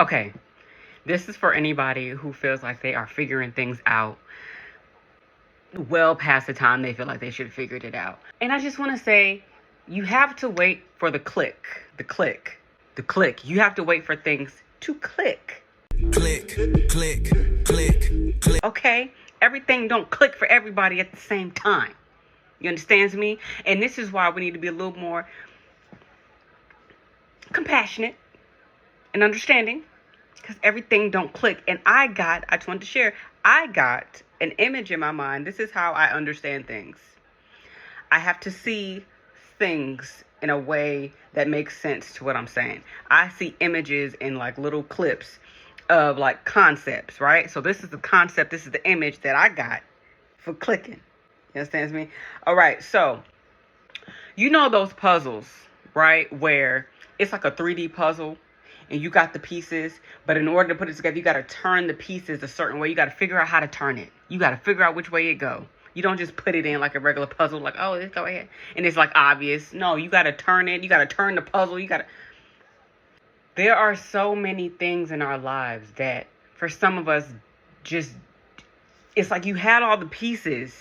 Okay, this is for anybody who feels like they are figuring things out well past the time they feel like they should have figured it out. And I just want to say, you have to wait for the click. You have to wait for things to click. Click. Okay? Everything don't click for everybody at the same time. You understand me? And this is why we need to be a little more compassionate and understanding, because everything don't click. And I just wanted to share, I got an image in my mind. This is how I understand things. I have to see things in a way that makes sense to what I'm saying. I see images in like little clips of like concepts, right? So this is the concept, this is the image that I got for clicking. You understand me? All right, so you know those puzzles, right? Where it's like a 3D puzzle and you got the pieces, but in order to put it together, you got to turn the pieces a certain way. You got to figure out how to turn it. You got to figure out which way it go. You don't just put it in like a regular puzzle, like, oh, let's go ahead. And it's like obvious. No, you got to turn it. You got to turn the puzzle. There are so many things in our lives that for some of us it's like you had all the pieces.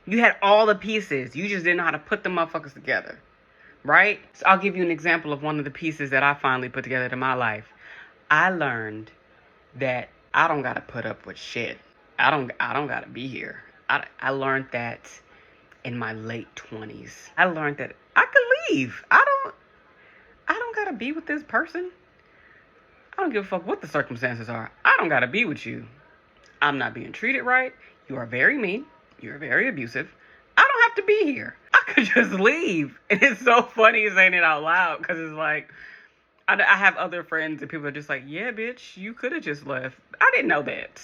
You had all the pieces. You just didn't know how to put the motherfuckers together. Right? So I'll give you an example of one of the pieces that I finally put together in my life. I learned that I don't got to put up with shit. I don't got to be here. I learned that in my late 20s. I learned that I could leave. I don't got to be with this person. I don't give a fuck what the circumstances are. I don't got to be with you. I'm not being treated right. You are very mean. You're very abusive. I don't have to be here. I could just leave. And it's so funny saying it out loud, because it's like, I have other friends and people are just like, yeah, bitch, you could have just left. I didn't know that.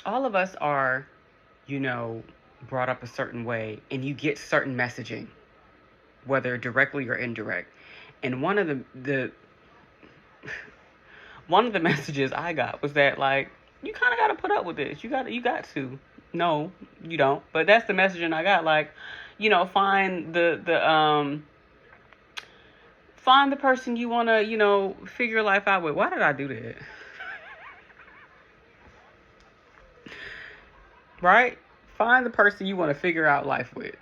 All of us are, brought up a certain way, and you get certain messaging, whether directly or indirect. And one of the messages I got was that, like, you kind of got to put up with this. You got to. No, you don't. But that's the messaging I got. Like, find find the person you want to, figure your life out with. Why did I do that? Right? Find the person you want to figure out life with.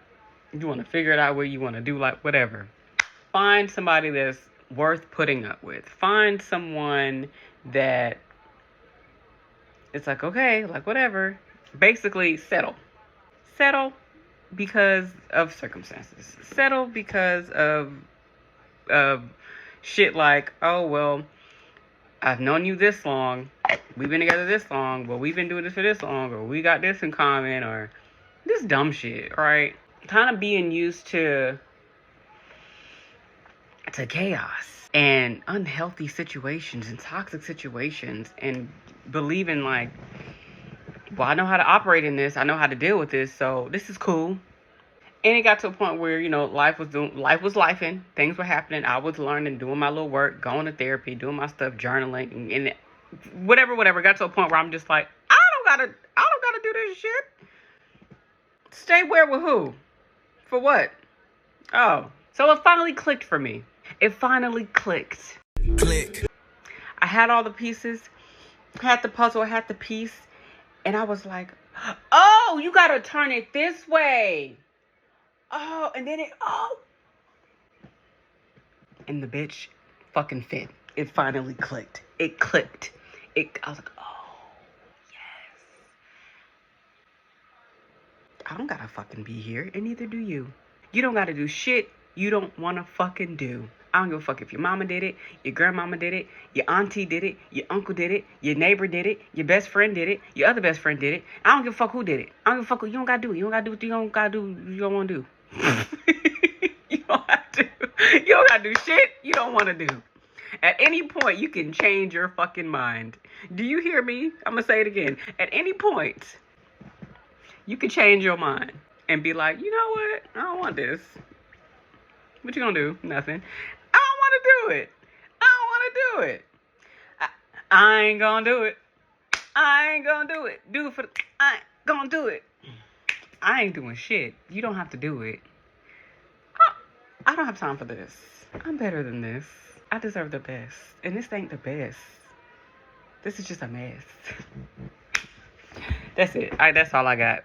You want to figure it out with. You want to do like whatever. Find somebody that's worth putting up with. Find someone that it's like, okay, like whatever. Basically, settle. Settle because of circumstances. Settle because of shit like, oh, well, I've known you this long. We've been together this long. Well, we've been doing this for this long. Or we got this in common. Or this dumb shit, right? Kind of being used to chaos and unhealthy situations and toxic situations, and believing like, well, I know how to operate in this. I know how to deal with this. So this is cool. And it got to a point where, life was lifing. Things were happening. I was learning, doing my little work, going to therapy, doing my stuff, journaling, and whatever. Got to a point where I'm just like, I don't gotta do this shit. Stay where with who? For what? Oh, so it finally clicked for me. It finally clicked. Click. I had all the pieces. I had the puzzle. I had the piece. And I was like, oh, you gotta turn it this way. Oh, and then and the bitch fucking fit. It finally clicked. It clicked. I was like, oh, yes. I don't gotta fucking be here, and neither do you. You don't gotta do shit you don't wanna fucking do. I don't give a fuck if your mama did it, your grandmama did it, your auntie did it, your uncle did it, your neighbor did it, your best friend did it, your other best friend did it. I don't give a fuck who did it. I don't give a fuck who. You don't gotta do it. You don't gotta do what you don't gotta do. You don't wanna do. You don't have to. You don't gotta do shit you don't wanna do. At any point, you can change your fucking mind. Do you hear me? I'm gonna say it again. At any point, you can change your mind and be like, you know what? I don't want this. What you gonna do? Nothing. I don't want to do it. I ain't gonna do it. I ain't gonna do it. I ain't gonna do it. I ain't doing shit. You don't have to do it. I don't have time for this. I'm better than this. I deserve the best. And this ain't the best. This is just a mess. That's it. That's all I got.